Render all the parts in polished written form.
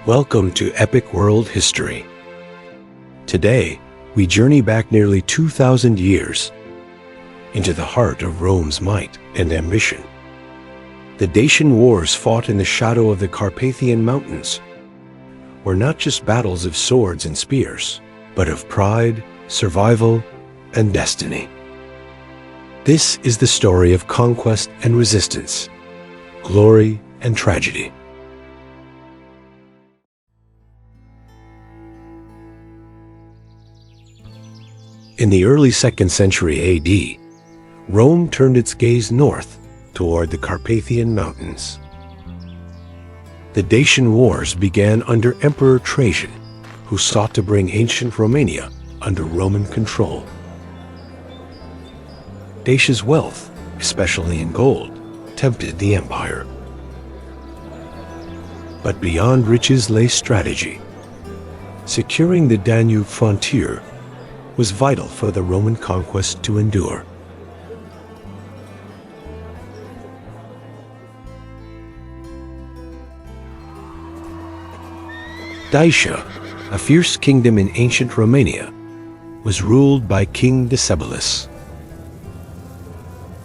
Welcome to Epic World History. Today, we journey back nearly 2,000 years into the heart of Rome's might and ambition. The Dacian Wars, fought in the shadow of the Carpathian Mountains, were not just battles of swords and spears, but of pride, survival, and destiny. This is the story of conquest and resistance, glory and tragedy. In the early 2nd century AD, Rome turned its gaze north toward the Carpathian Mountains. The Dacian Wars began under Emperor Trajan, who sought to bring ancient Romania under Roman control. Dacia's wealth, especially in gold, tempted the empire. But beyond riches lay strategy. Securing the Danube frontier was vital for the Roman conquest to endure. Dacia, a fierce kingdom in ancient Romania, was ruled by King Decebalus.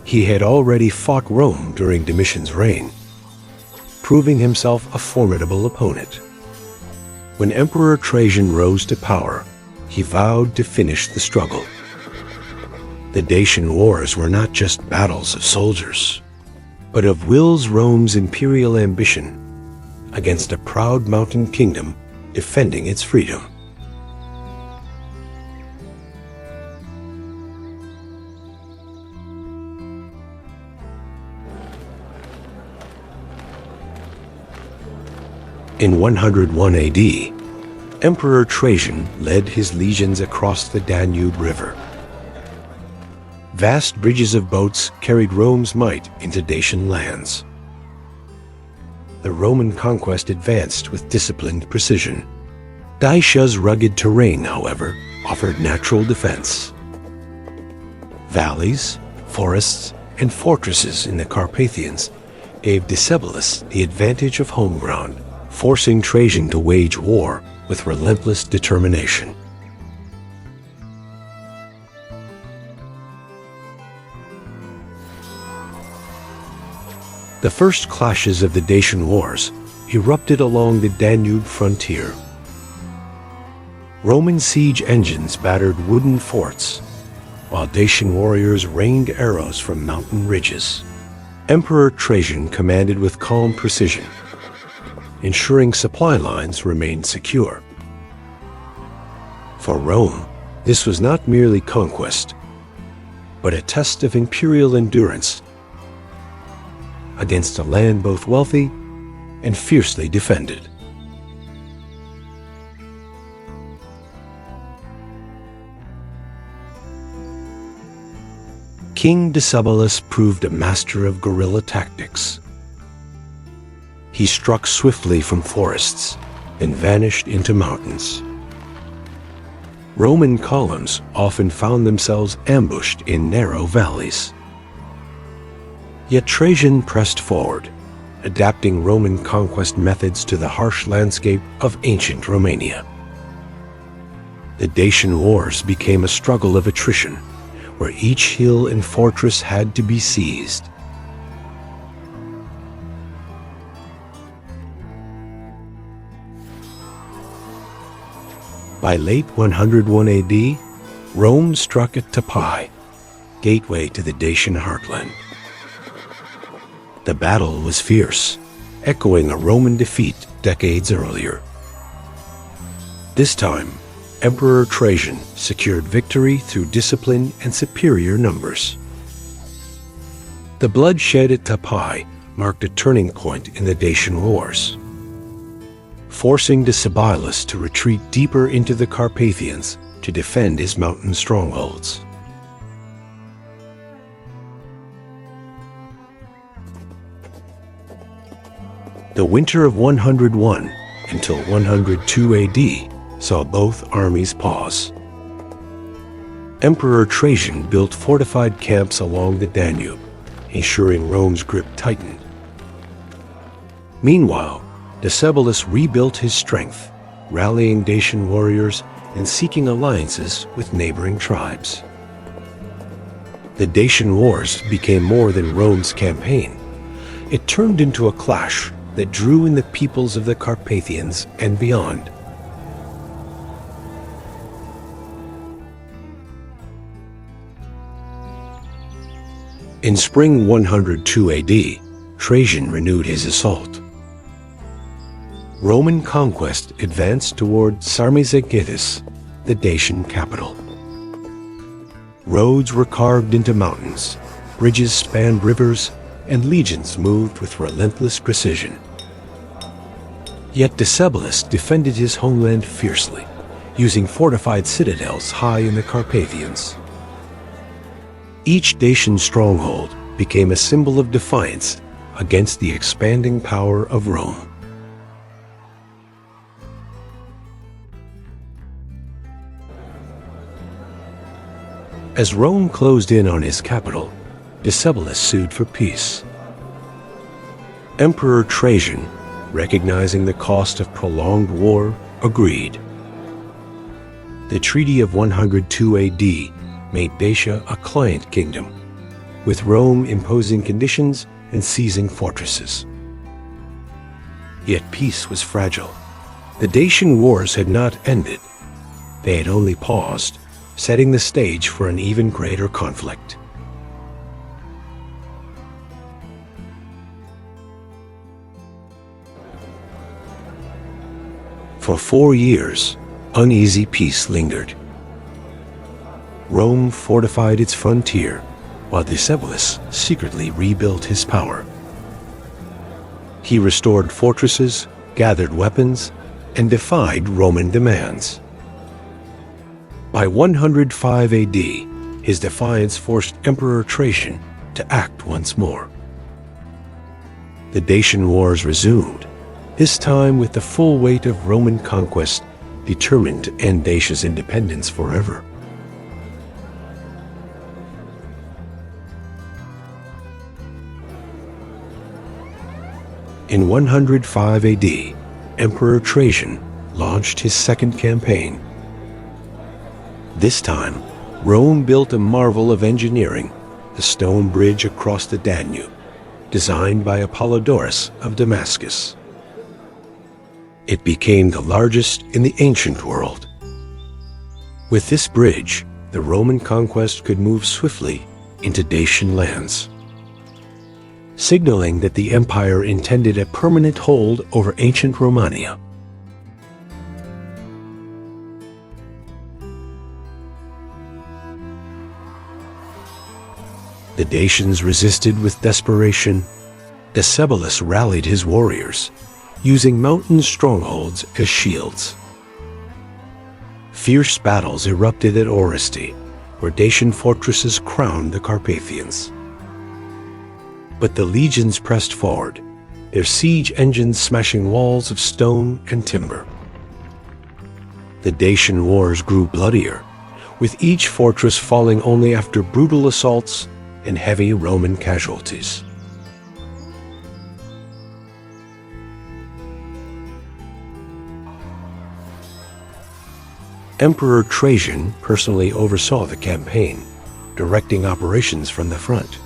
He had already fought Rome during Domitian's reign, proving himself a formidable opponent. When Emperor Trajan rose to power, he vowed to finish the struggle. The Dacian Wars were not just battles of soldiers, but of wills Rome's imperial ambition against a proud mountain kingdom defending its freedom. In 101 AD, Emperor Trajan led his legions across the Danube River. Vast bridges of boats carried Rome's might into Dacian lands. The Roman conquest advanced with disciplined precision. Dacia's rugged terrain, however, offered natural defense. Valleys, forests, and fortresses in the Carpathians gave Decebalus the advantage of home ground, forcing Trajan to wage war with relentless determination. The first clashes of the Dacian Wars erupted along the Danube frontier. Roman siege engines battered wooden forts, while Dacian warriors rained arrows from mountain ridges. Emperor Trajan commanded with calm precision, ensuring supply lines remained secure. For Rome, this was not merely conquest, but a test of imperial endurance against a land both wealthy and fiercely defended. King Decebalus proved a master of guerrilla tactics. He struck swiftly from forests and vanished into mountains. Roman columns often found themselves ambushed in narrow valleys. Yet Trajan pressed forward, adapting Roman conquest methods to the harsh landscape of ancient Romania. The Dacian Wars became a struggle of attrition, where each hill and fortress had to be seized. By late 101 AD, Rome struck at Tapai, gateway to the Dacian heartland. The battle was fierce, echoing a Roman defeat decades earlier. This time, Emperor Trajan secured victory through discipline and superior numbers. The bloodshed at Tapai marked a turning point in the Dacian Wars, forcing Decebalus to retreat deeper into the Carpathians to defend his mountain strongholds. The winter of 101 until 102 AD saw both armies pause. Emperor Trajan built fortified camps along the Danube, ensuring Rome's grip tightened. Meanwhile, Decebalus rebuilt his strength, rallying Dacian warriors and seeking alliances with neighboring tribes. The Dacian Wars became more than Rome's campaign. It turned into a clash that drew in the peoples of the Carpathians and beyond. In spring 102 AD, Trajan renewed his assault. Roman conquest advanced toward Sarmizegetusa, the Dacian capital. Roads were carved into mountains, bridges spanned rivers, and legions moved with relentless precision. Yet Decebalus defended his homeland fiercely, using fortified citadels high in the Carpathians. Each Dacian stronghold became a symbol of defiance against the expanding power of Rome. As Rome closed in on his capital, Decebalus sued for peace. Emperor Trajan, recognizing the cost of prolonged war, agreed. The Treaty of 102 AD made Dacia a client kingdom, with Rome imposing conditions and seizing fortresses. Yet peace was fragile. The Dacian Wars had not ended. They had only paused, setting the stage for an even greater conflict. For 4 years, uneasy peace lingered. Rome fortified its frontier, while Decebalus secretly rebuilt his power. He restored fortresses, gathered weapons, and defied Roman demands. By 105 AD, his defiance forced Emperor Trajan to act once more. The Dacian Wars resumed, this time with the full weight of Roman conquest determined to end Dacia's independence forever. In 105 AD, Emperor Trajan launched his second campaign. This time, Rome built a marvel of engineering, the stone bridge across the Danube, designed by Apollodorus of Damascus. It became the largest in the ancient world. With this bridge, the Roman conquest could move swiftly into Dacian lands, signaling that the empire intended a permanent hold over ancient Romania. The Dacians resisted with desperation. Decebalus rallied his warriors, using mountain strongholds as shields. Fierce battles erupted at Oresti, where Dacian fortresses crowned the Carpathians. But the legions pressed forward, their siege engines smashing walls of stone and timber. The Dacian Wars grew bloodier, with each fortress falling only after brutal assaults and heavy Roman casualties. Emperor Trajan personally oversaw the campaign, directing operations from the front.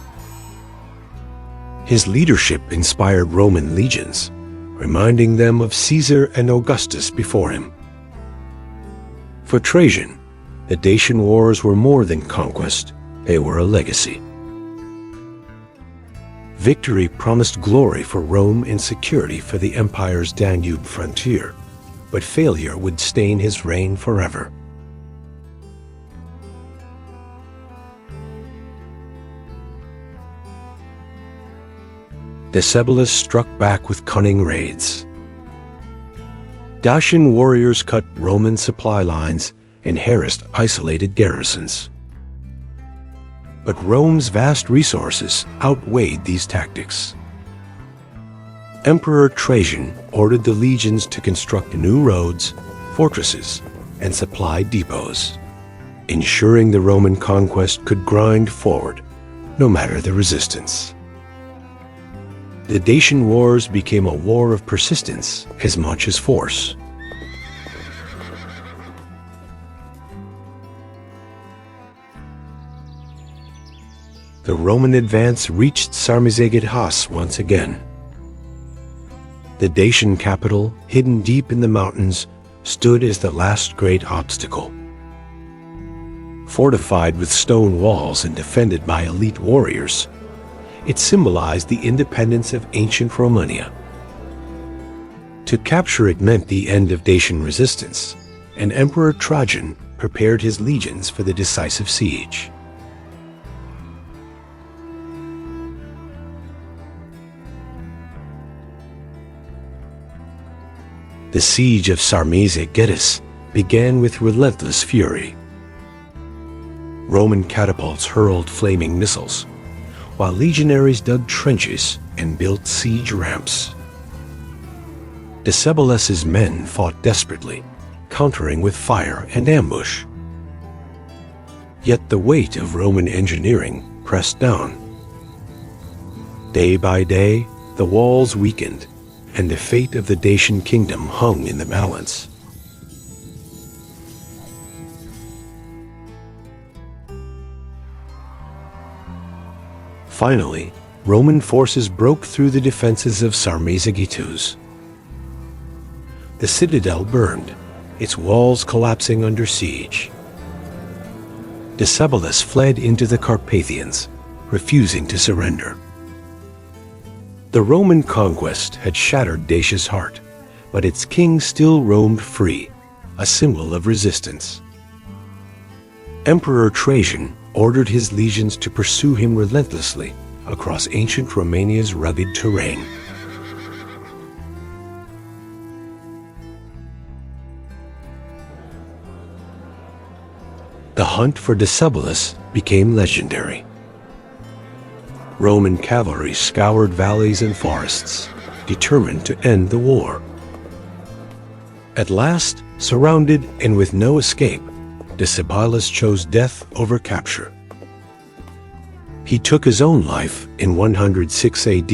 His leadership inspired Roman legions, reminding them of Caesar and Augustus before him. For Trajan, the Dacian Wars were more than conquest, they were a legacy. Victory promised glory for Rome and security for the empire's Danube frontier, but failure would stain his reign forever. Decebalus struck back with cunning raids. Dacian warriors cut Roman supply lines and harassed isolated garrisons. But Rome's vast resources outweighed these tactics. Emperor Trajan ordered the legions to construct new roads, fortresses, and supply depots, ensuring the Roman conquest could grind forward, no matter the resistance. The Dacian Wars became a war of persistence as much as force. The Roman advance reached Sarmizegetusa once again. The Dacian capital, hidden deep in the mountains, stood as the last great obstacle. Fortified with stone walls and defended by elite warriors, it symbolized the independence of ancient Romania. To capture it meant the end of Dacian resistance, and Emperor Trajan prepared his legions for the decisive siege. The siege of Sarmizegetusa began with relentless fury. Roman catapults hurled flaming missiles, while legionaries dug trenches and built siege ramps. Decebalus's men fought desperately, countering with fire and ambush. Yet the weight of Roman engineering pressed down. Day by day, the walls weakened, and the fate of the Dacian kingdom hung in the balance. Finally, Roman forces broke through the defenses of Sarmizegetusa. The citadel burned, its walls collapsing under siege. Decebalus fled into the Carpathians, refusing to surrender. The Roman conquest had shattered Dacia's heart, but its king still roamed free, a symbol of resistance. Emperor Trajan ordered his legions to pursue him relentlessly across ancient Romania's rugged terrain. The hunt for Decebalus became legendary. Roman cavalry scoured valleys and forests, determined to end the war. At last, surrounded and with no escape, Decebalus chose death over capture. He took his own life in 106 AD.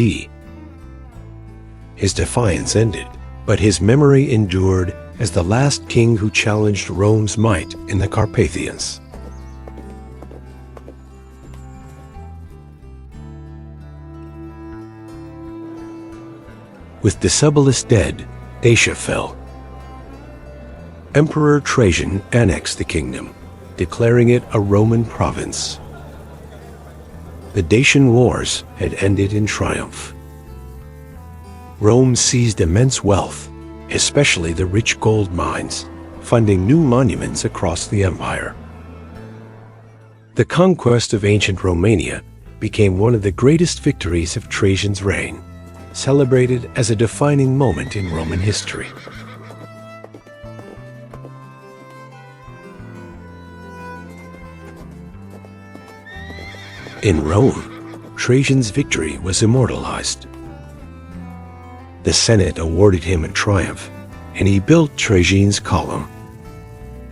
His defiance ended, but his memory endured as the last king who challenged Rome's might in the Carpathians. With Decebalus dead, Dacia fell. Emperor Trajan annexed the kingdom, declaring it a Roman province. The Dacian Wars had ended in triumph. Rome seized immense wealth, especially the rich gold mines, funding new monuments across the empire. The conquest of ancient Romania became one of the greatest victories of Trajan's reign, celebrated as a defining moment in Roman history. In Rome, Trajan's victory was immortalized. The Senate awarded him a triumph, and he built Trajan's Column.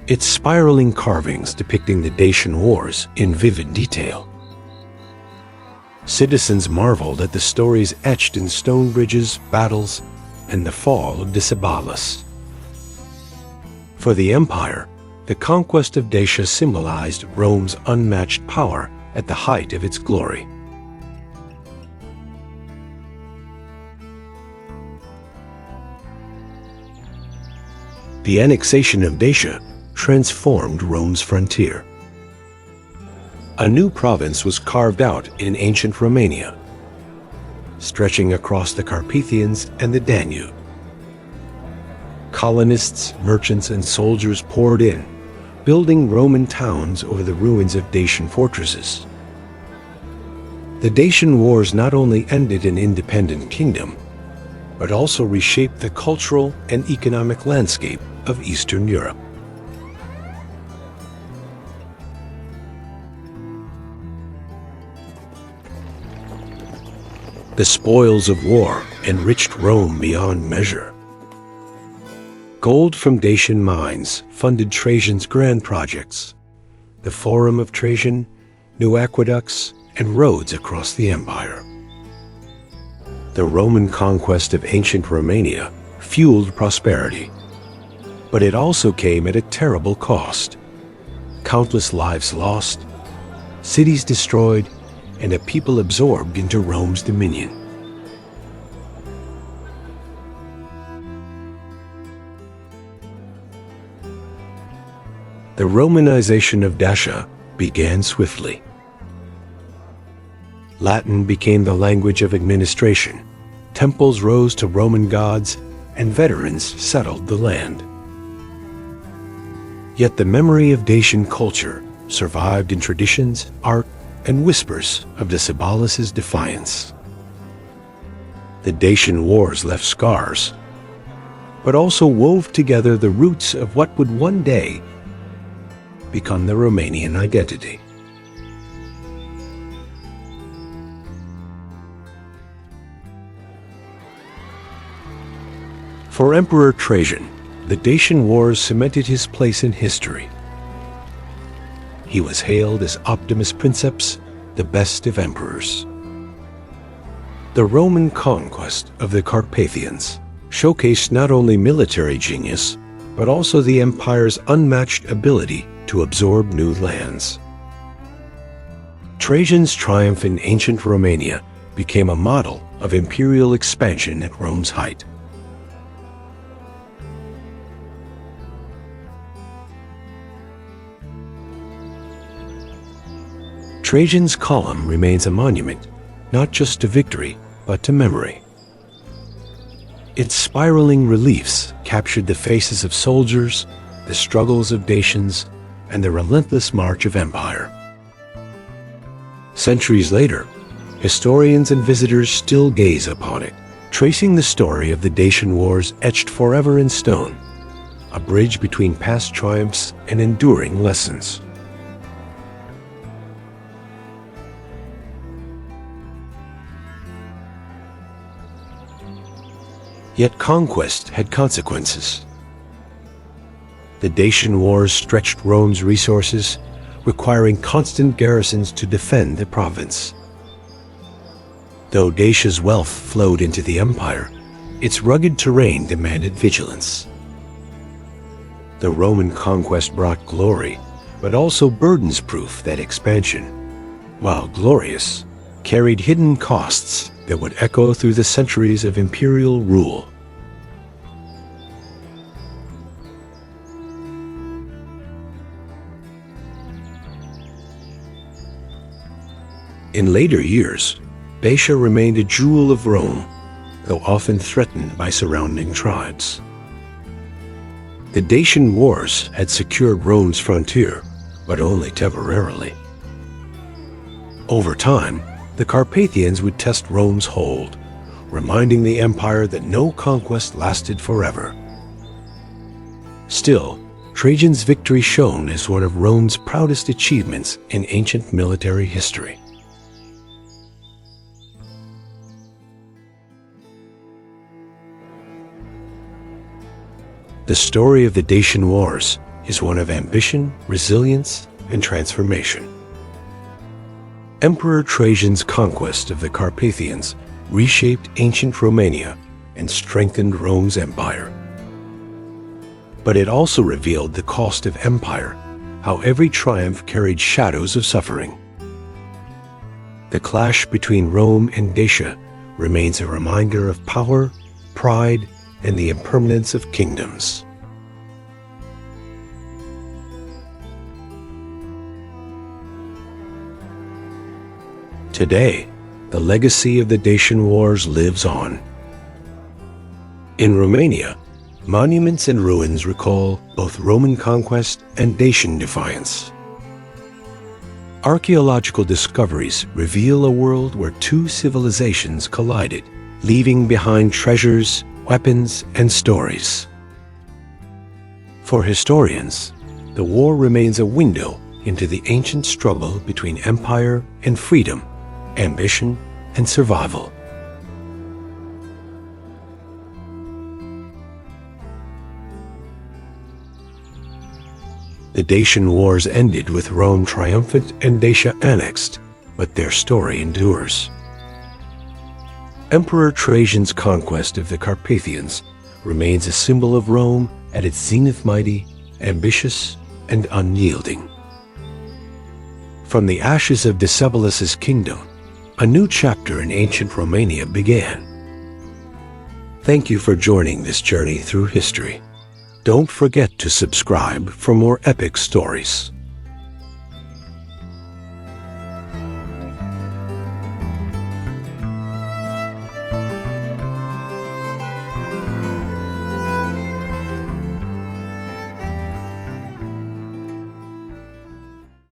Its spiraling carvings depicting the Dacian Wars in vivid detail. Citizens marveled at the stories etched in stone bridges, battles, and the fall of Decebalus. For the empire, the conquest of Dacia symbolized Rome's unmatched power at the height of its glory. The annexation of Dacia transformed Rome's frontier. A new province was carved out in ancient Romania, stretching across the Carpathians and the Danube. Colonists, merchants, and soldiers poured in, building Roman towns over the ruins of Dacian fortresses. The Dacian Wars not only ended an independent kingdom, but also reshaped the cultural and economic landscape of Eastern Europe. The spoils of war enriched Rome beyond measure. Gold from Dacian mines funded Trajan's grand projects, the Forum of Trajan, new aqueducts, and roads across the empire. The Roman conquest of ancient Romania fueled prosperity, but it also came at a terrible cost. Countless lives lost, cities destroyed, and a people absorbed into Rome's dominion. The Romanization of Dacia began swiftly. Latin became the language of administration, temples rose to Roman gods, and veterans settled the land. Yet the memory of Dacian culture survived in traditions, art, and whispers of Decebalus's defiance. The Dacian Wars left scars, but also wove together the roots of what would one day become the Romanian identity. For Emperor Trajan, the Dacian Wars cemented his place in history. He was hailed as Optimus Princeps, the best of emperors. The Roman conquest of the Carpathians showcased not only military genius, but also the empire's unmatched ability to absorb new lands. Trajan's triumph in ancient Romania became a model of imperial expansion at Rome's height. Trajan's column remains a monument, not just to victory, but to memory. Its spiraling reliefs captured the faces of soldiers, the struggles of Dacians, and the relentless march of empire. Centuries later, historians and visitors still gaze upon it, tracing the story of the Dacian Wars etched forever in stone, a bridge between past triumphs and enduring lessons. Yet conquest had consequences. The Dacian Wars stretched Rome's resources, requiring constant garrisons to defend the province. Though Dacia's wealth flowed into the empire, its rugged terrain demanded vigilance. The Roman conquest brought glory, but also burdens proof that expansion, while glorious, carried hidden costs that would echo through the centuries of imperial rule. In later years, Dacia remained a jewel of Rome, though often threatened by surrounding tribes. The Dacian Wars had secured Rome's frontier, but only temporarily. Over time, the Carpathians would test Rome's hold, reminding the empire that no conquest lasted forever. Still, Trajan's victory shone as one of Rome's proudest achievements in ancient military history. The story of the Dacian Wars is one of ambition, resilience, and transformation. Emperor Trajan's conquest of the Carpathians reshaped ancient Romania and strengthened Rome's empire. But it also revealed the cost of empire, how every triumph carried shadows of suffering. The clash between Rome and Dacia remains a reminder of power, pride, and the impermanence of kingdoms. Today, the legacy of the Dacian Wars lives on. In Romania, monuments and ruins recall both Roman conquest and Dacian defiance. Archaeological discoveries reveal a world where two civilizations collided, leaving behind treasures, weapons, and stories. For historians, the war remains a window into the ancient struggle between empire and freedom, ambition and survival. The Dacian Wars ended with Rome triumphant and Dacia annexed, but their story endures. Emperor Trajan's conquest of the Carpathians remains a symbol of Rome at its zenith, mighty, ambitious, and unyielding. From the ashes of Decebalus's kingdom, a new chapter in ancient Romania began. Thank you for joining this journey through history. Don't forget to subscribe for more epic stories.